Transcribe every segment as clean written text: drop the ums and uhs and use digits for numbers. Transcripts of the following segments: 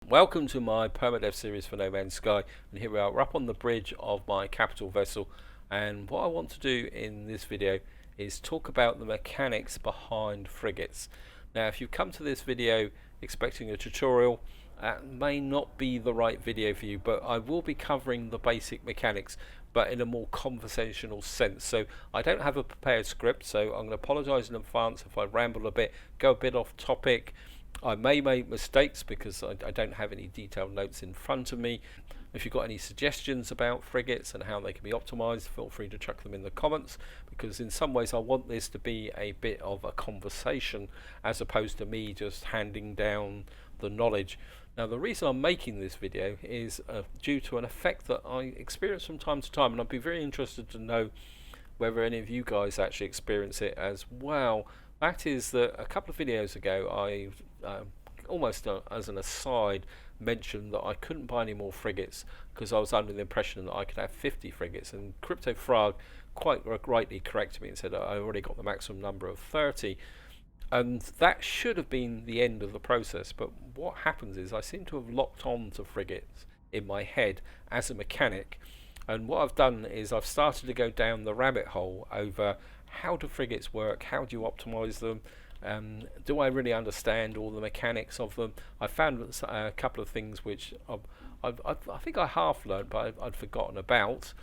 Welcome to my Permadeath series for No Man's Sky, and here we are. We're up on the bridge of my capital vessel, and what I want to do in this video is talk about the mechanics behind frigates. Now, if you've come to this video expecting a tutorial, that may not be the right video for you, but I will be covering the basic mechanics, but in a more conversational sense. So I don't have a prepared script, so I'm going to apologise in advance if I ramble a bit, go a bit off topic. I may make mistakes because I don't have any detailed notes in front of me. If you've got any suggestions about frigates and how they can be optimised, feel free to chuck them in the comments, because in some ways I want this to be a bit of a conversation as opposed to me just handing down the knowledge. Now, the reason I'm making this video is due to an effect that I experience from time to time, and I'd be very interested to know whether any of you guys actually experience it as well. That is that a couple of videos ago I almost as an aside mentioned that I couldn't buy any more frigates because I was under the impression that I could have 50 frigates, and Crypto Frog quite rightly corrected me and said I already got the maximum number of 30, and that should have been the end of the process. But what happens is I seem to have locked on to frigates in my head as a mechanic, and what I've done is I've started to go down the rabbit hole over how do frigates work, how do you optimize them, do I really understand all the mechanics of them. I found a couple of things which I think I half learned but I'd forgotten about,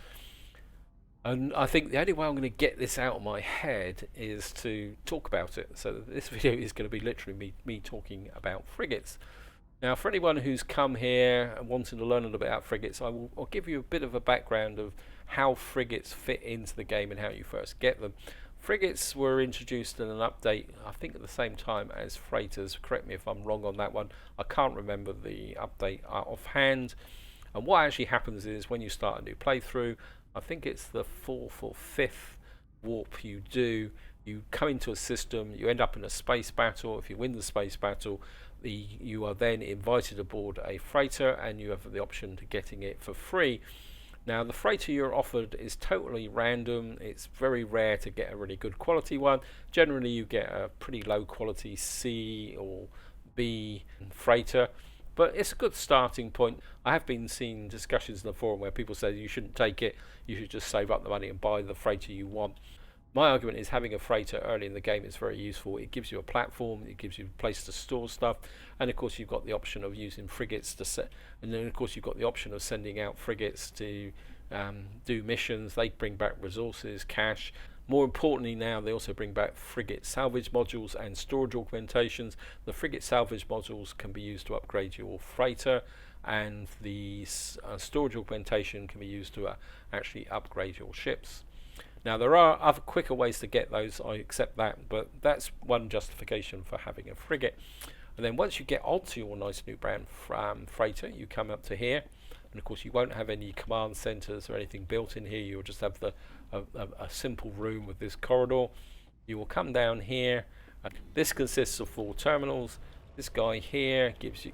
and I think the only way I'm going to get this out of my head is to talk about it. So this video is going to be literally me talking about frigates. Now, for anyone who's come here and wanting to learn a little bit about frigates, I'll give you a bit of a background of how frigates fit into the game and how you first get them. Frigates were introduced in an update, I think at the same time as freighters. Correct me if I'm wrong on that one. I can't remember the update offhand. And what actually happens is when you start a new playthrough, I think it's the 4th or 5th warp you do, you come into a system, you end up in a space battle. If you win the space battle, you are then invited aboard a freighter, and you have the option to getting it for free. Now, the freighter you're offered is totally random. It's very rare to get a really good quality one. Generally, you get a pretty low quality C or B freighter, but it's a good starting point. I have been seeing discussions in the forum where people say you shouldn't take it, you should just save up the money and buy the freighter you want. My argument is having a freighter early in the game is very useful. It gives you a platform, it gives you a place to store stuff, and of course you've got the option of using frigates to set, and then of course you've got the option of sending out frigates to do missions. They bring back resources, cash. More importantly now, they also bring back frigate salvage modules and storage augmentations. The frigate salvage modules can be used to upgrade your freighter, and the storage augmentation can be used to actually upgrade your ships. Now, there are other quicker ways to get those, I accept that, but that's one justification for having a frigate. And then once you get onto your nice new brand freighter, you come up to here, and of course you won't have any command centers or anything built in here. You'll just have a simple room with this corridor. You will come down here. This consists of 4 terminals. This guy here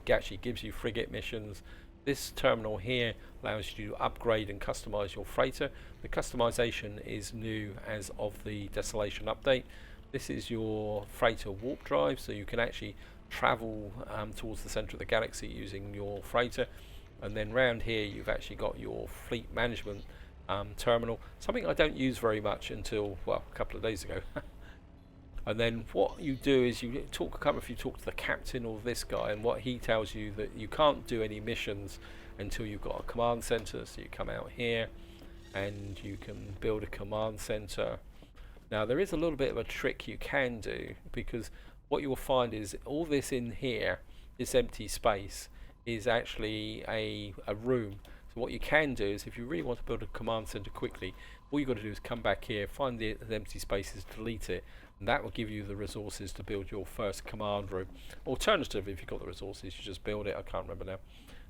actually gives you frigate missions. This terminal here allows you to upgrade and customize your freighter. The customization is new as of the Desolation update. This is your freighter warp drive, so you can actually travel towards the center of the galaxy using your freighter. And then round here you've actually got your fleet management terminal, something I don't use very much until, well, a couple of days ago. And then what you do is you talk to the captain or this guy, and what he tells you that you can't do any missions until you've got a command center. So you come out here and you can build a command center. Now, there is a little bit of a trick you can do, because what you will find is all this in here, this empty space, is actually a room. So what you can do is, if you really want to build a command center quickly, all you've got to do is come back here, find the empty spaces, delete it, and that will give you the resources to build your first command room. Alternative, if you've got the resources, you just build it. I can't remember now.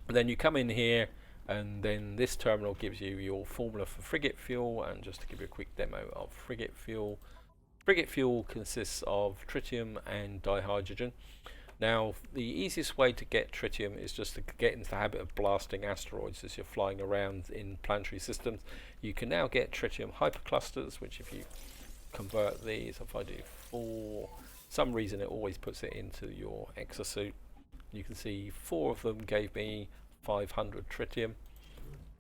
And then you come in here, and then this terminal gives you your formula for frigate fuel. And just to give you a quick demo of frigate fuel consists of tritium and dihydrogen. Now, the easiest way to get tritium is just to get into the habit of blasting asteroids as you're flying around in planetary systems. You can now get tritium hyperclusters, which if you convert these, if I do 4, some reason it always puts it into your exosuit. You can see 4 of them gave me 500 tritium.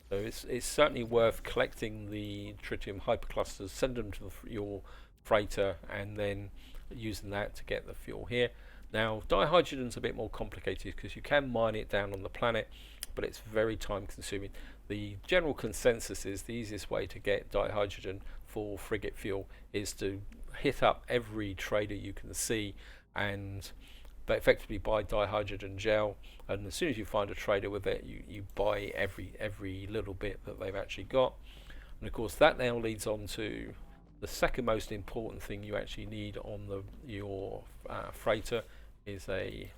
So it's certainly worth collecting the tritium hyperclusters, send them to your freighter, and then using that to get the fuel here. Now, dihydrogen's a bit more complicated because you can mine it down on the planet, but it's very time consuming. The general consensus is the easiest way to get dihydrogen for frigate fuel is to hit up every trader you can see and effectively buy dihydrogen gel, and as soon as you find a trader with it, you buy every little bit that they've actually got. And of course that now leads on to the second most important thing you actually need on your freighter is a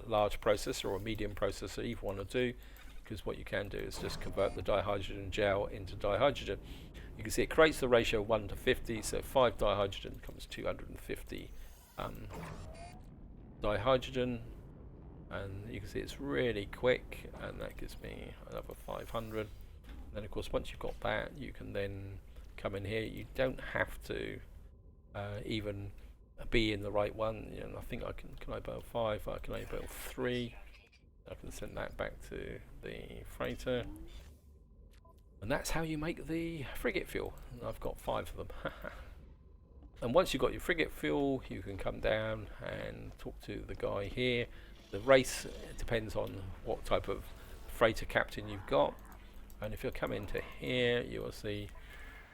large processor or a medium processor, either one or two, because what you can do is just convert the dihydrogen gel into dihydrogen. You can see it creates the ratio 1 to 50, so 5 dihydrogen becomes 250 dihydrogen, and you can see it's really quick, and that gives me another 500. And then of course once you've got that, you can then come in here. You don't have to even be in the right one. You know, I think can I build 5? I can only build 3. I can send that back to the freighter, and that's how you make the frigate fuel. And I've got 5 of them. And once you've got your frigate fuel, you can come down and talk to the guy here. The race depends on what type of freighter captain you've got, and if you come into here, you will see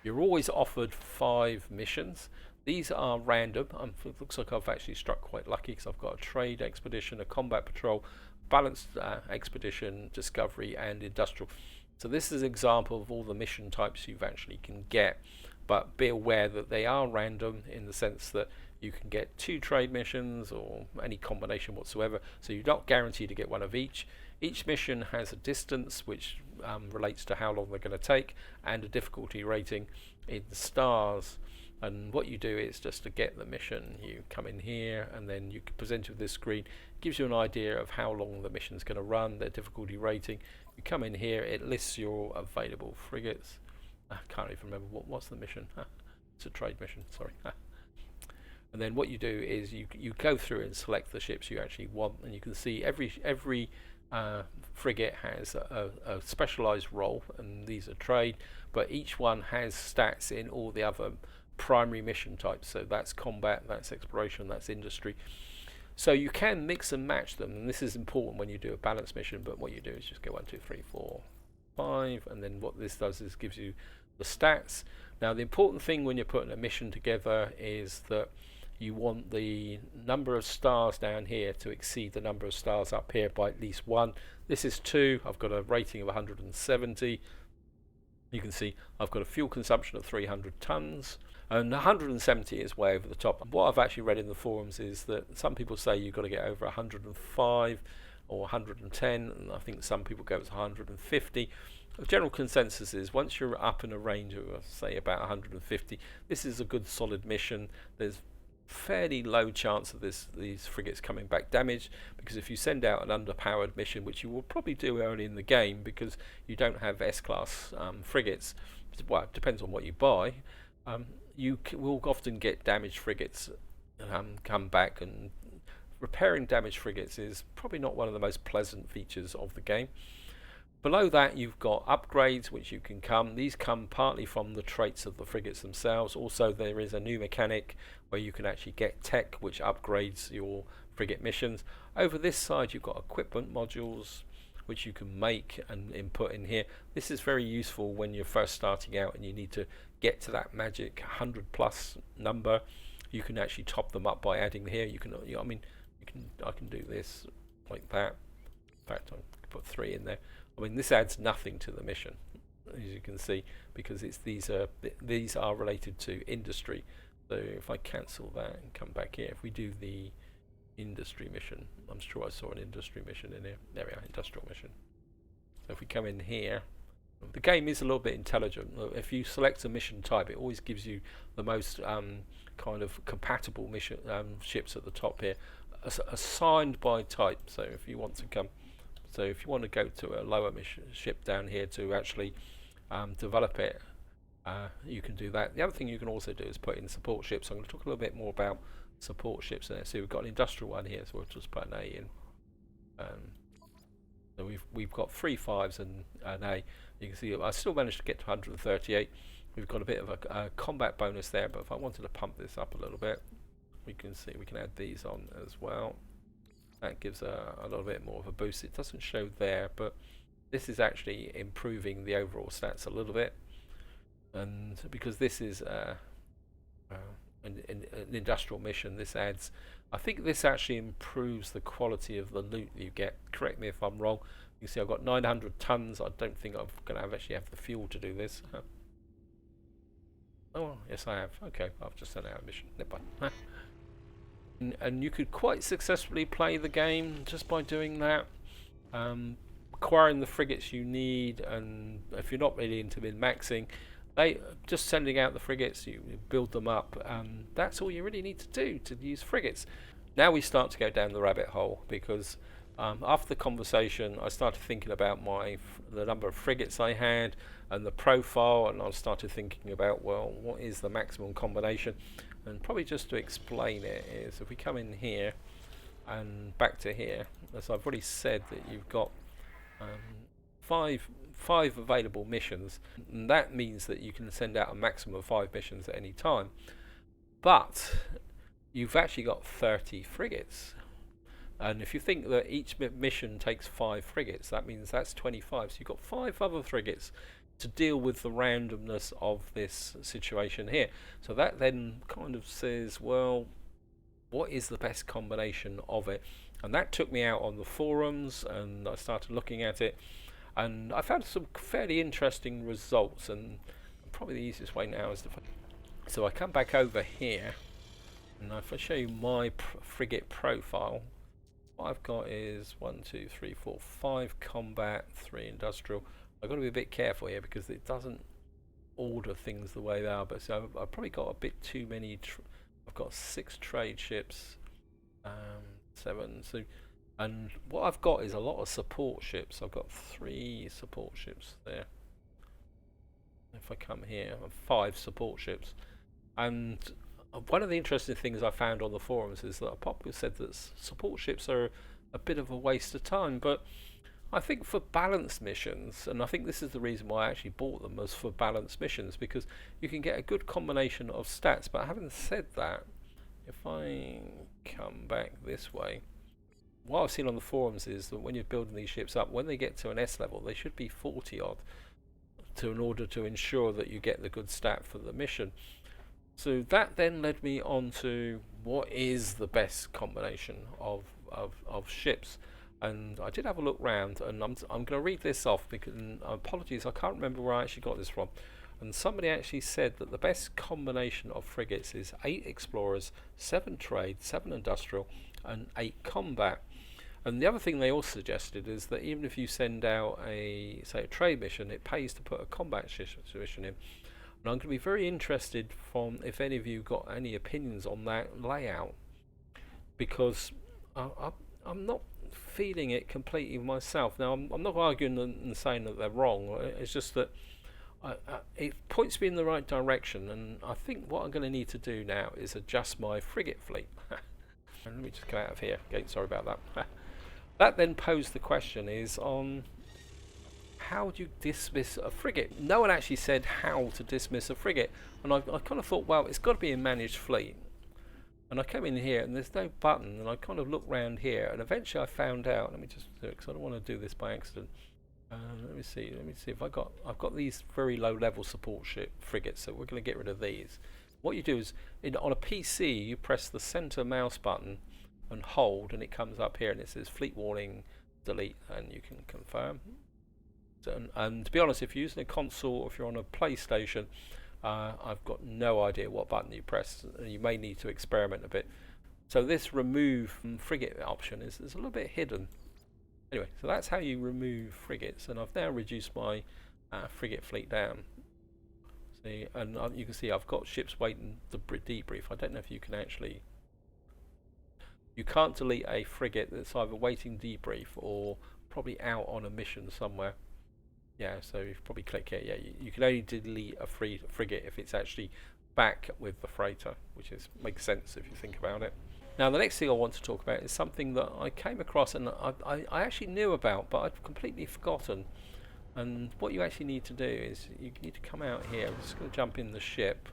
you're always offered 5 missions. These are random. It looks like I've actually struck quite lucky because I've got a trade expedition, a combat patrol, balanced expedition, discovery, and industrial. So this is an example of all the mission types you actually can get, but be aware that they are random in the sense that you can get 2 trade missions or any combination whatsoever, so you're not guaranteed to get one of each. Each mission has a distance which relates to how long they're going to take, and a difficulty rating in stars. And what you do is just to get the mission, you come in here and then you can present with this screen. It gives you an idea of how long the mission's going to run, their difficulty rating. You come in here, it lists your available frigates. I can't even remember what's the mission. It's a trade mission, sorry. And then what you do is you go through and select the ships you actually want, and you can see every frigate has a specialized role, and these are trade, but each one has stats in all the other primary mission types. So that's combat, that's exploration, that's industry. So you can mix and match them, and this is important when you do a balanced mission. But what you do is just go 1, 2, 3, 4, 5, and then what this does is gives you the stats. Now the important thing when you're putting a mission together is that you want the number of stars down here to exceed the number of stars up here by at least 1. This is 2. I've got a rating of 170. You can see I've got a fuel consumption of 300 tons, and 170 is way over the top. What I've actually read in the forums is that some people say you've got to get over 105 or 110, and I think some people go as 150. The general consensus is once you're up in a range of say about 150, this is a good solid mission. There's fairly low chance of these frigates coming back damaged, because if you send out an underpowered mission, which you will probably do early in the game because you don't have S-class frigates, well, it depends on what you buy, you will often get damaged frigates come back, and repairing damaged frigates is probably not one of the most pleasant features of the game. Below that you've got upgrades which you can come. These come partly from the traits of the frigates themselves. Also there is a new mechanic where you can actually get tech which upgrades your frigate missions. Over this side you've got equipment modules which you can make and input in here. This is very useful when you're first starting out and you need to get to that magic 100 plus number. You can actually top them up by adding here. You can, I can do this like that. In fact, I can put 3 in there. I mean, this adds nothing to the mission, as you can see, because these are related to industry. So if I cancel that and come back here, if we do the industry mission, I'm sure I saw an industry mission in here. There we are, industrial mission. So if we come in here, the game is a little bit intelligent. If you select a mission type, it always gives you the most kind of compatible mission ships at the top here, assigned by type. So if you want to come. So if you want to go to a lower mission ship down here to actually develop it, you can do that. The other thing you can also do is put in support ships. I'm going to talk a little bit more about support ships there. So we've got an industrial one here, so we'll just put an A in. So we've got 3 5s and an A. You can see I still managed to get to 138. We've got a bit of a combat bonus there, but if I wanted to pump this up a little bit, we can see we can add these on as well. That gives a little bit more of a boost. It doesn't show there, but this is actually improving the overall stats a little bit. And because this is an industrial mission, this adds, I think this actually improves the quality of the loot you get. Correct me if I'm wrong. You can see I've got 900 tons. I don't think I'm going to actually have the fuel to do this. Oh, yes I have. Okay, I've just sent out a mission. Never mind. And you could quite successfully play the game just by doing that. Acquiring the frigates you need, and if you're not really into min-maxing, just sending out the frigates, you build them up. That's all you really need to do to use frigates. Now we start to go down the rabbit hole, because after the conversation I started thinking about the number of frigates I had and the profile, and I started thinking about, well, what is the maximum combination? And probably just to explain it is, if we come in here and back to here, as I've already said, that you've got five available missions, and that means that you can send out a maximum of 5 missions at any time, but you've actually got 30 frigates. And if you think that each mission takes 5 frigates, that means that's 25. So you've got 5 other frigates to deal with the randomness of this situation here. So that then kind of says, well, what is the best combination of it? And that took me out on the forums, and I started looking at it, and I found some fairly interesting results. And probably the easiest way now is to, so I come back over here, and if I show you my frigate profile, what I've got is 1, 2, 3, 4, 5 combat, 3 industrial. I've got to be a bit careful here because it doesn't order things the way they are, but so I've probably got a bit too many. I've got 6 trade ships, 7. So, and what I've got is a lot of support ships. I've got 3 support ships there. If I come here, I have 5 support ships. And one of the interesting things I found on the forums is that a popular said that support ships are a bit of a waste of time, but I think for balanced missions, and I think this is the reason why I actually bought them, as for balanced missions, because you can get a good combination of stats. But having said that, if I come back this way, what I've seen on the forums is that when you're building these ships up, when they get to an S level, they should be 40 odd in order to ensure that you get the good stat for the mission. So that then led me on to what is the best combination of ships. And I did have a look round, and I'm going to read this off because, apologies, I can't remember where I actually got this from. And somebody actually said that the best combination of frigates is 8 explorers, 7 trade, 7 industrial, and 8 combat. And the other thing they also suggested is that even if you send out a trade mission, it pays to put a combat mission in. And I'm going to be very interested from if any of you got any opinions on that layout, because I'm not feeling it completely myself. Now I'm not arguing and saying that they're wrong. It's just that it points me in the right direction, and I think what I'm going to need to do now is adjust my frigate fleet. And let me just come out of here again, sorry about that. That then posed the question is on how do you dismiss a frigate? No one actually said how to dismiss a frigate, and I kind of thought, well, it's got to be a managed fleet. And I came in here and there's no button, and I kind of looked around here, and eventually I found out. Let me just do it because I don't want to do this by accident. Let me see if I've got these very low level support ship frigates, so we're going to get rid of these. What you do is on a PC you press the center mouse button and hold, and it comes up here and it says fleet warning, delete, and you can confirm. So, and to be honest, if you're using a console or if you're on a PlayStation, I've got no idea what button you press, and you may need to experiment a bit. So this remove frigate option is a little bit hidden. Anyway, so that's how you remove frigates, and I've now reduced my frigate fleet down. See, and you can see I've got ships waiting to debrief. I don't know if you can actually. You can't delete a frigate that's either waiting debrief or probably out on a mission somewhere. Yeah, so you probably click here. Yeah, you can only delete a frigate if it's actually back with the freighter, which makes sense if you think about it. Now the next thing I want to talk about is something that I came across and I actually knew about, but I'd completely forgotten. And what you actually need to do is you need to come out here. I'm just going to jump in the ship,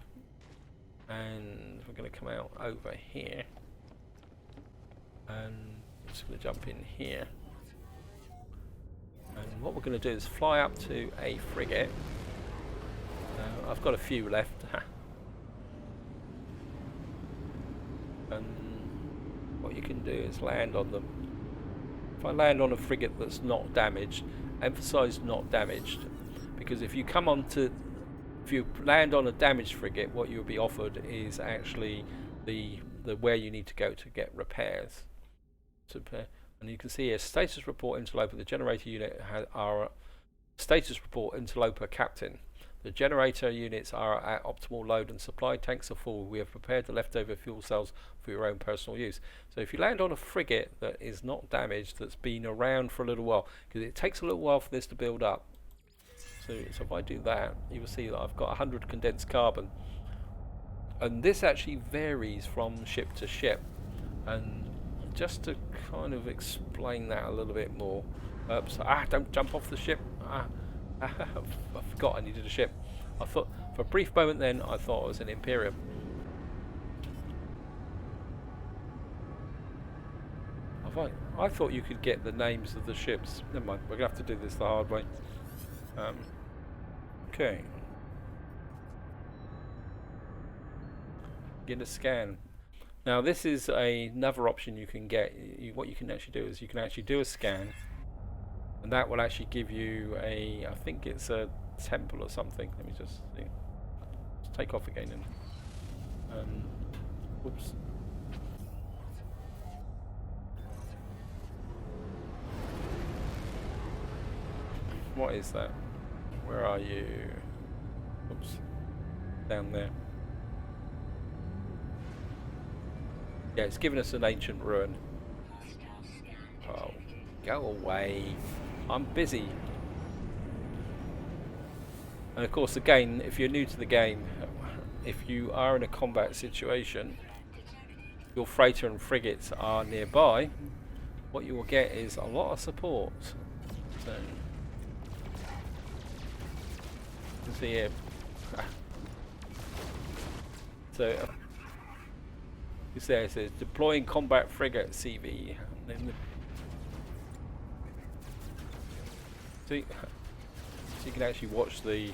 and we're going to come out over here, and I'm just going to jump in here. And what we're going to do is fly up to a frigate. I've got a few left. And what you can do is land on them. If I land on a frigate that's not damaged, emphasize not damaged, because if you land on a damaged frigate, what you'll be offered is actually the where you need to go to get repairs. And you can see here, status report interloper. The generator unit are status report interloper captain. The generator units are at optimal load and supply tanks are full. We have prepared the leftover fuel cells for your own personal use. So if you land on a frigate that is not damaged, that's been around for a little while, because it takes a little while for this to build up. So if I do that, you will see that I've got 100 condensed carbon. And this actually varies from ship to ship. And just to kind of explain that a little bit more. Don't jump off the ship. I forgot I needed a ship. I thought, for a brief moment then, I thought it was an Imperium. I thought you could get the names of the ships. Never mind, we're going to have to do this the hard way. Okay. Get a scan. Now this is another option you can get. What you can actually do is you can actually do a scan, and that will actually give you I think it's a temple or something. Let me just see. Let's take off again and whoops. What is that? Where are you? Oops. Down there. Yeah, it's given us an ancient ruin. Oh, go away. I'm busy. And of course, again, if you're new to the game, if you are in a combat situation, your freighter and frigates are nearby, what you will get is a lot of support. So, you can see here. So, you see it says deploying combat frigate CV. So you can actually watch the.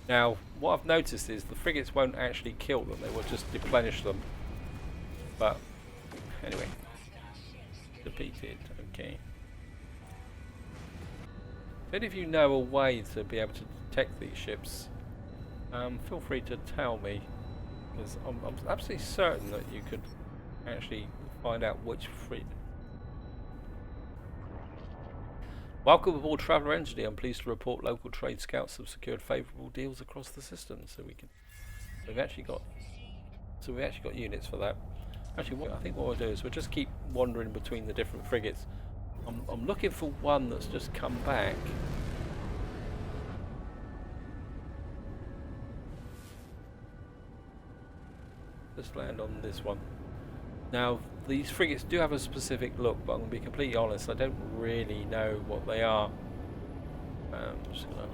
Now, what I've noticed is the frigates won't actually kill them; they will just deplenish them. But anyway, defeated. Okay. If any of you know a way to be able to detect these ships, feel free to tell me. Because I'm absolutely certain that you could actually find out which frigate. Welcome aboard, Traveller Engineer. I'm pleased to report local trade scouts have secured favourable deals across the system. So we've actually got units for that. Actually, I think what we'll do is we'll just keep wandering between the different frigates. I'm looking for one that's just come back. Just land on this one. Now, these frigates do have a specific look, but I'm going to be completely honest, I don't really know what they are. Just gonna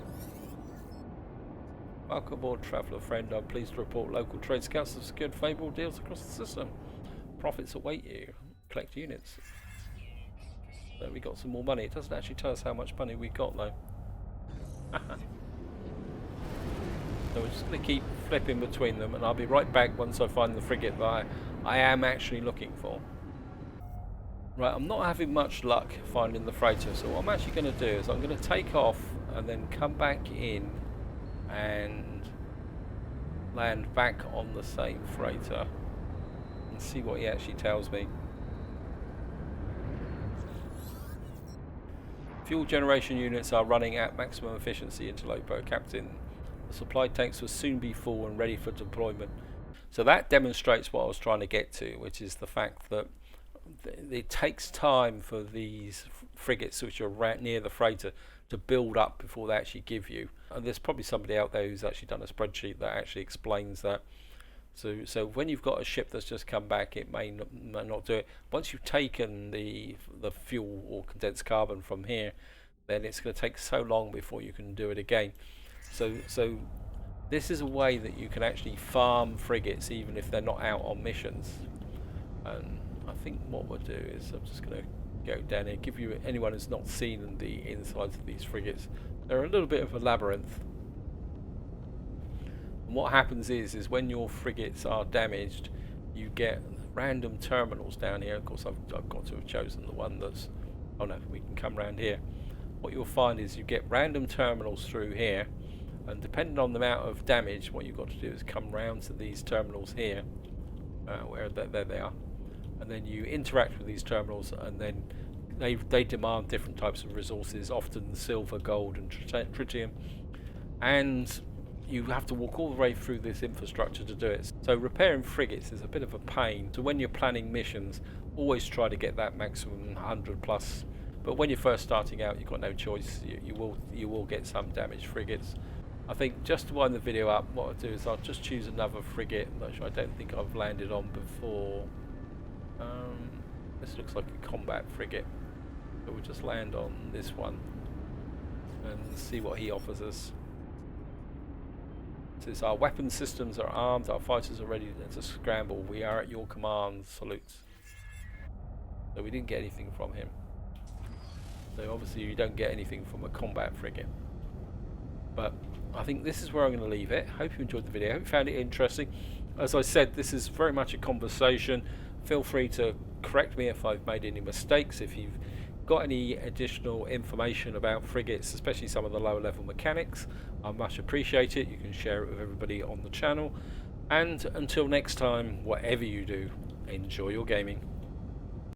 welcome aboard, traveller friend. I'm pleased to report local trade scouts have secured favourable deals across the system. Profits await you. Collect units. So we got some more money. It doesn't actually tell us how much money we got though. So we're just going to keep flipping between them, and I'll be right back once I find the frigate that I am actually looking for. Right, I'm not having much luck finding the freighter, so what I'm actually going to do is I'm going to take off and then come back in and land back on the same freighter and see what he actually tells me. Fuel generation units are running at maximum efficiency, interloper captain. The supply tanks will soon be full and ready for deployment. So that demonstrates what I was trying to get to, which is the fact that it takes time for these frigates which are right near the freighter to build up before they actually give you. And there's probably somebody out there who's actually done a spreadsheet that actually explains that. So when you've got a ship that's just come back, it may not do it. Once you've taken the fuel or condensed carbon from here, then it's going to take so long before you can do it again. So this is a way that you can actually farm frigates even if they're not out on missions. And I think what we'll do is I'm just going to go down here, give you anyone who's not seen the insides of these frigates. They're a little bit of a labyrinth. And what happens is when your frigates are damaged, you get random terminals down here. Of course, I've got to have chosen the one that's... oh no, we can come round here. What you'll find is you get random terminals through here, and depending on the amount of damage, what you've got to do is come round to these terminals here, where there they are, and then you interact with these terminals, and then they demand different types of resources, often silver, gold and tritium, and you have to walk all the way through this infrastructure to do it. So repairing frigates is a bit of a pain. So when you're planning missions, always try to get that maximum 100 plus. But when you're first starting out, you've got no choice. You will get some damaged frigates. I think just to wind the video up, what I'll do is I'll just choose another frigate, which I don't think I've landed on before. This looks like a combat frigate. So we'll just land on this one and see what he offers us. It says our weapon systems are armed, our fighters are ready to scramble. We are at your command. Salutes. So we didn't get anything from him. So obviously you don't get anything from a combat frigate. But I think this is where I'm going to leave it. Hope you enjoyed the video. Hope you found it interesting. As I said, this is very much a conversation. Feel free to correct me if I've made any mistakes. If you've got any additional information about frigates, especially some of the lower level mechanics, I much appreciate it. You can share it with everybody on the channel. And until next time, whatever you do, enjoy your gaming.